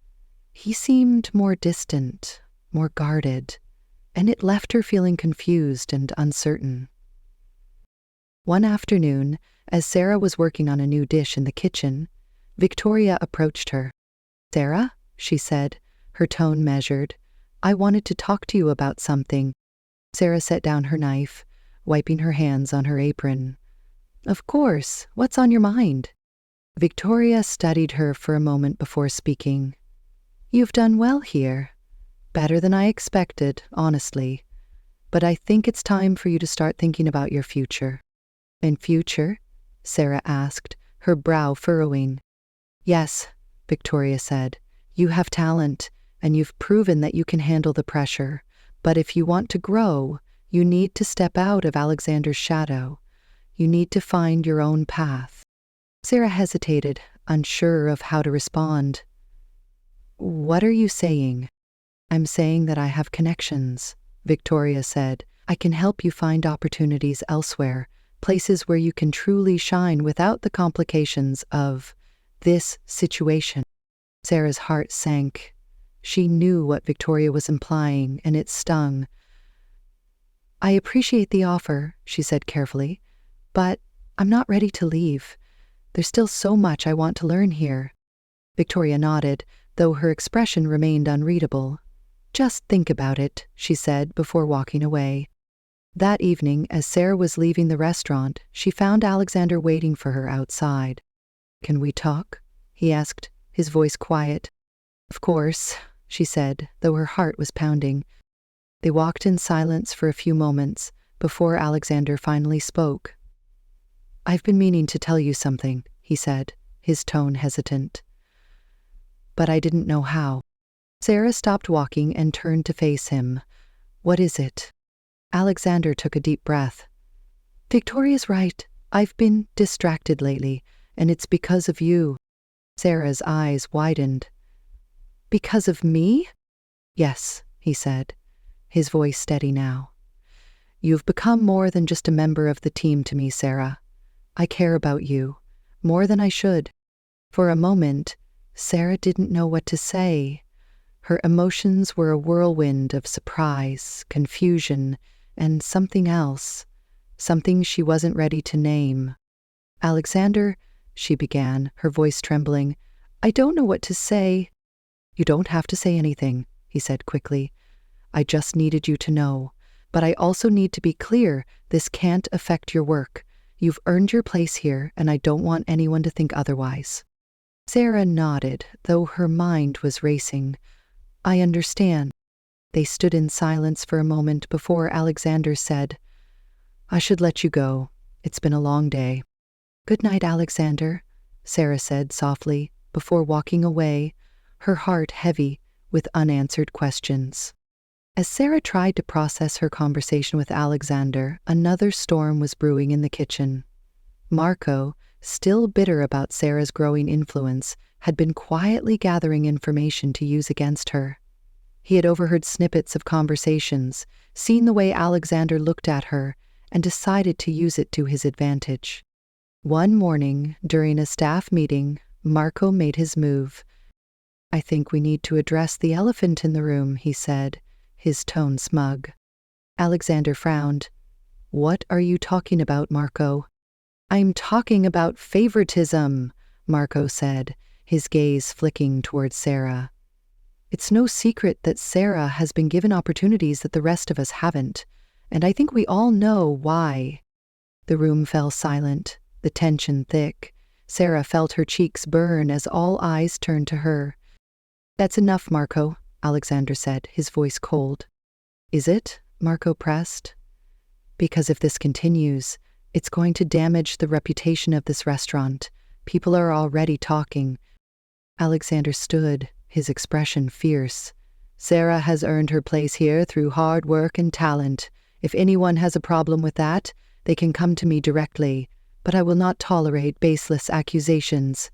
He seemed more distant, more guarded, and it left her feeling confused and uncertain. One afternoon, as Sarah was working on a new dish in the kitchen, Victoria approached her. "Sarah," she said, her tone measured, "I wanted to talk to you about something." Sarah set down her knife, wiping her hands on her apron. "Of course, what's on your mind?" Victoria studied her for a moment before speaking. "You've done well here. Better than I expected, honestly. But I think it's time for you to start thinking about your future." "In future?" Sarah asked, her brow furrowing. "Yes," Victoria said. "You have talent, and you've proven that you can handle the pressure. But if you want to grow, you need to step out of Alexander's shadow. You need to find your own path." Sarah hesitated, unsure of how to respond. "What are you saying?" "I'm saying that I have connections," Victoria said. "I can help you find opportunities elsewhere, places where you can truly shine without the complications of this situation." Sarah's heart sank. She knew what Victoria was implying, and it stung. "I appreciate the offer," she said carefully, "but I'm not ready to leave. There's still so much I want to learn here." Victoria nodded, though her expression remained unreadable. "Just think about it," she said before walking away. That evening, as Sarah was leaving the restaurant, she found Alexander waiting for her outside. "Can we talk?" he asked, his voice quiet. "Of course," she said, though her heart was pounding. They walked in silence for a few moments before Alexander finally spoke. "I've been meaning to tell you something," he said, his tone hesitant. "But I didn't know how." Sarah stopped walking and turned to face him. "What is it?" Alexander took a deep breath. "Victoria's right. I've been distracted lately, and it's because of you." Sarah's eyes widened. "Because of me?" "Yes," he said, his voice steady now. You've become more than just a member of the team to me, Sarah. I care about you, more than I should." For a moment, Sarah didn't know what to say. Her emotions were a whirlwind of surprise, confusion, and something else, something she wasn't ready to name. "Alexander," she began, her voice trembling, "I don't know what to say." "You don't have to say anything," he said quickly. "I just needed you to know. But I also need to be clear, this can't affect your work. You've earned your place here, and I don't want anyone to think otherwise." Sarah nodded, though her mind was racing. "I understand." They stood in silence for a moment before Alexander said, "I should let you go. It's been a long day." "Good night, Alexander," Sarah said softly, before walking away, her heart heavy with unanswered questions. As Sarah tried to process her conversation with Alexander, another storm was brewing in the kitchen. Marco, still bitter about Sarah's growing influence, had been quietly gathering information to use against her. He had overheard snippets of conversations, seen the way Alexander looked at her, and decided to use it to his advantage. One morning, during a staff meeting, Marco made his move. "I think we need to address the elephant in the room," he said, his tone smug. Alexander frowned. "What are you talking about, Marco?" "I'm talking about favoritism," Marco said, his gaze flicking towards Sarah. "It's no secret that Sarah has been given opportunities that the rest of us haven't, and I think we all know why." The room fell silent, the tension thick. Sarah felt her cheeks burn as all eyes turned to her. "That's enough, Marco," Alexander said, his voice cold. "Is it?" Marco pressed. "Because if this continues, it's going to damage the reputation of this restaurant. People are already talking." Alexander stood, his expression fierce. "Sarah has earned her place here through hard work and talent. If anyone has a problem with that, they can come to me directly, but I will not tolerate baseless accusations."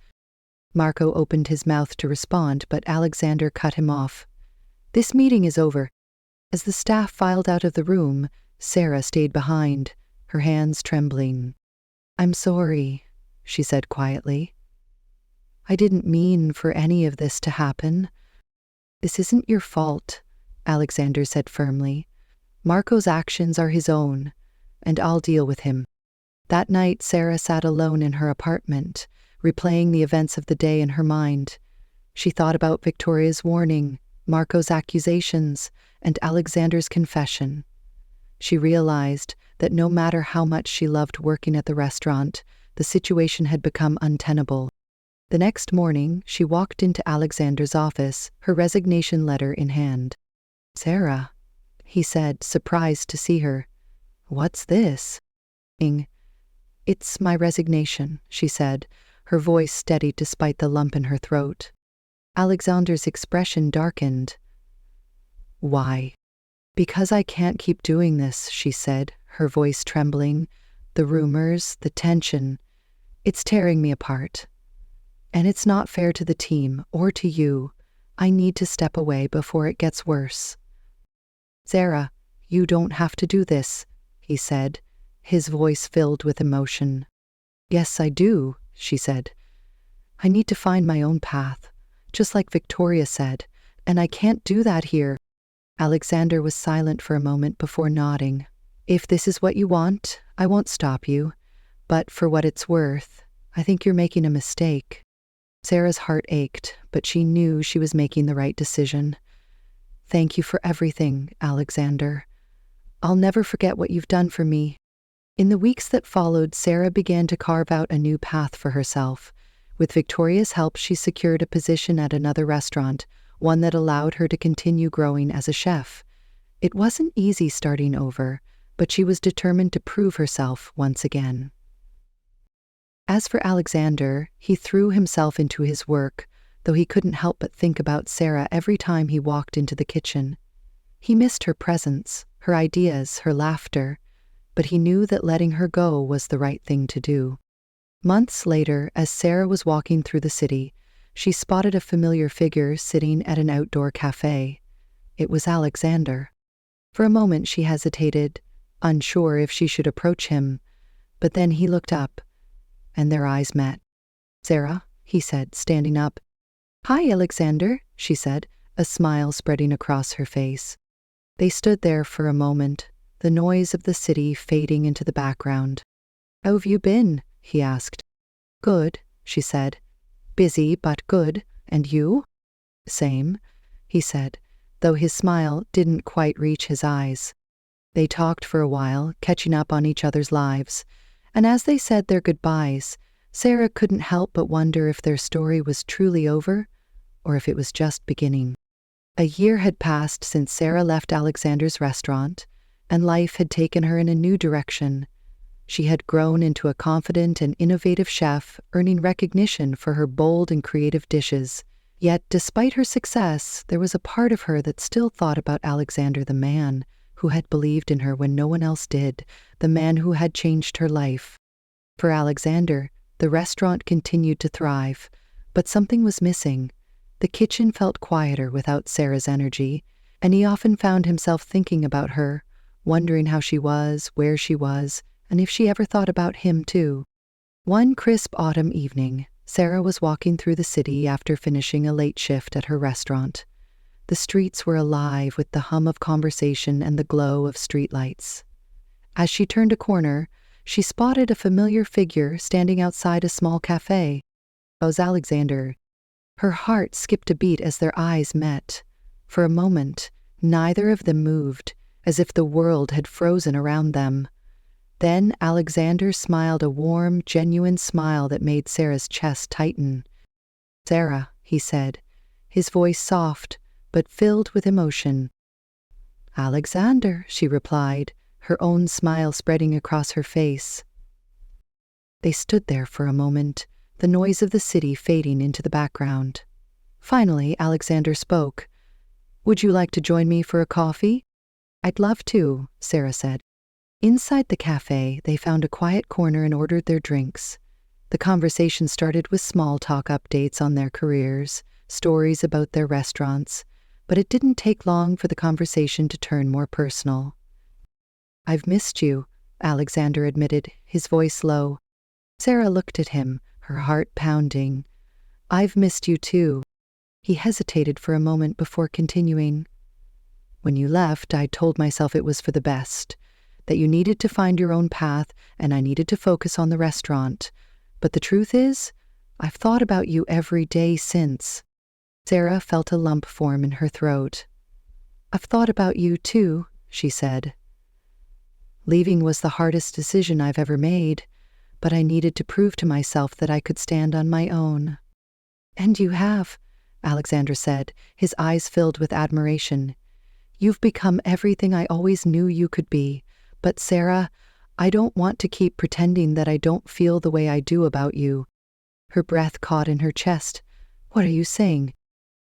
Marco opened his mouth to respond, but Alexander cut him off. "This meeting is over." As the staff filed out of the room, Sarah stayed behind, her hands trembling. "I'm sorry," she said quietly. "I didn't mean for any of this to happen." "This isn't your fault," Alexander said firmly. "Marco's actions are his own, and I'll deal with him." That night, Sarah sat alone in her apartment, replaying the events of the day in her mind. She thought about Victoria's warning, Marco's accusations, and Alexander's confession. She realized that no matter how much she loved working at the restaurant, the situation had become untenable. The next morning, she walked into Alexander's office, her resignation letter in hand. "Sarah," he said, surprised to see her. "What's this?" "It's my resignation," she said, her voice steady despite the lump in her throat. Alexander's expression darkened. "Why?" "Because I can't keep doing this," she said, her voice trembling. "The rumors, the tension, it's tearing me apart. And it's not fair to the team or to you. I need to step away before it gets worse." "Sarah, you don't have to do this," he said, his voice filled with emotion. "Yes, I do," she said. "I need to find my own path, just like Victoria said, and I can't do that here." Alexander was silent for a moment before nodding. "If this is what you want, I won't stop you. But for what it's worth, I think you're making a mistake." Sarah's heart ached, but she knew she was making the right decision. "Thank you for everything, Alexander. I'll never forget what you've done for me." In the weeks that followed, Sarah began to carve out a new path for herself. With Victoria's help, she secured a position at another restaurant, one that allowed her to continue growing as a chef. It wasn't easy starting over, but she was determined to prove herself once again. As for Alexander, he threw himself into his work, though he couldn't help but think about Sarah every time he walked into the kitchen. He missed her presence, her ideas, her laughter, but he knew that letting her go was the right thing to do. Months later, as Sarah was walking through the city, she spotted a familiar figure sitting at an outdoor cafe. It was Alexander. For a moment she hesitated, unsure if she should approach him. But then he looked up, and their eyes met. "Sarah," he said, standing up. "Hi, Alexander," she said, a smile spreading across her face. They stood there for a moment, the noise of the city fading into the background. "How have you been?" he asked. "Good," she said. "Busy, but good. And you?" "Same," he said, though his smile didn't quite reach his eyes. They talked for a while, catching up on each other's lives, and as they said their goodbyes, Sarah couldn't help but wonder if their story was truly over, or if it was just beginning. A year had passed since Sarah left Alexander's restaurant, and life had taken her in a new direction. She had grown into a confident and innovative chef, earning recognition for her bold and creative dishes. Yet, despite her success, there was a part of her that still thought about Alexander, the man who had believed in her when no one else did, the man who had changed her life. For Alexander, the restaurant continued to thrive, but something was missing. The kitchen felt quieter without Sarah's energy, and he often found himself thinking about her, wondering how she was, where she was, and if she ever thought about him too. One crisp autumn evening, Sarah was walking through the city after finishing a late shift at her restaurant. The streets were alive with the hum of conversation and the glow of streetlights. As she turned a corner, she spotted a familiar figure standing outside a small cafe. It was Alexander. Her heart skipped a beat as their eyes met. For a moment, neither of them moved, as if the world had frozen around them. Then Alexander smiled, a warm, genuine smile that made Sarah's chest tighten. "Sarah," he said, his voice soft, but filled with emotion. "Alexander," she replied, her own smile spreading across her face. They stood there for a moment, the noise of the city fading into the background. Finally, Alexander spoke. "Would you like to join me for a coffee?" "I'd love to," Sarah said. Inside the cafe, they found a quiet corner and ordered their drinks. The conversation started with small talk updates on their careers, stories about their restaurants, but it didn't take long for the conversation to turn more personal. "I've missed you," Alexander admitted, his voice low. Sarah looked at him, her heart pounding. "I've missed you too." He hesitated for a moment before continuing. "When you left, I told myself it was for the best, that you needed to find your own path and I needed to focus on the restaurant. But the truth is, I've thought about you every day since." Sarah felt a lump form in her throat. "I've thought about you too," she said. "Leaving was the hardest decision I've ever made, but I needed to prove to myself that I could stand on my own." "And you have," Alexander said, his eyes filled with admiration. "You've become everything I always knew you could be. But Sarah, I don't want to keep pretending that I don't feel the way I do about you." Her breath caught in her chest. "What are you saying?"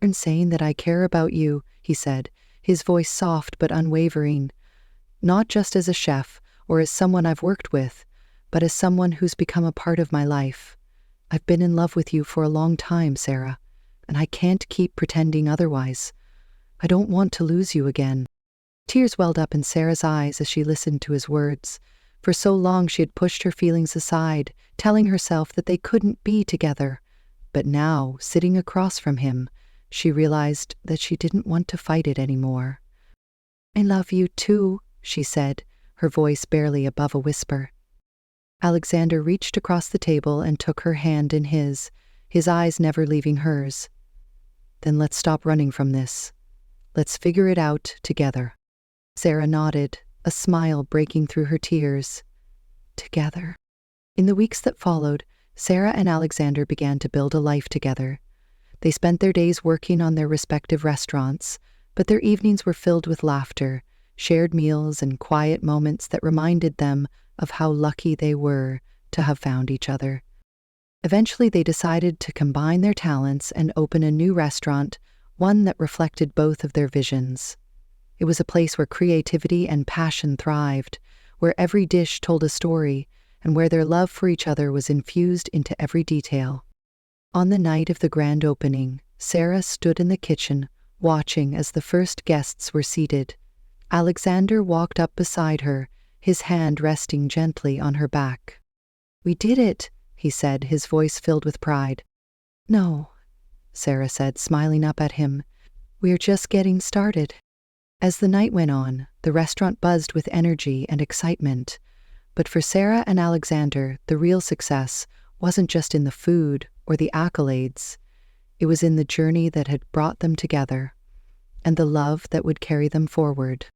"I'm saying that I care about you," he said, his voice soft but unwavering. "Not just as a chef or as someone I've worked with, but as someone who's become a part of my life. I've been in love with you for a long time, Sarah, and I can't keep pretending otherwise. I don't want to lose you again." Tears welled up in Sarah's eyes as she listened to his words. For so long she had pushed her feelings aside, telling herself that they couldn't be together. But now, sitting across from him, she realized that she didn't want to fight it anymore. "I love you too," she said, her voice barely above a whisper. Alexander reached across the table and took her hand in his eyes never leaving hers. "Then let's stop running from this. Let's figure it out together." Sarah nodded, a smile breaking through her tears. Together. In the weeks that followed, Sarah and Alexander began to build a life together. They spent their days working on their respective restaurants, but their evenings were filled with laughter, shared meals, and quiet moments that reminded them of how lucky they were to have found each other. Eventually, they decided to combine their talents and open a new restaurant, one that reflected both of their visions. It was a place where creativity and passion thrived, where every dish told a story, and where their love for each other was infused into every detail. On the night of the grand opening, Sarah stood in the kitchen, watching as the first guests were seated. Alexander walked up beside her, his hand resting gently on her back. "We did it," he said, his voice filled with pride. "No," Sarah said, smiling up at him. "We're just getting started." As the night went on, the restaurant buzzed with energy and excitement. But for Sarah and Alexander, the real success wasn't just in the food or the accolades. It was in the journey that had brought them together and the love that would carry them forward.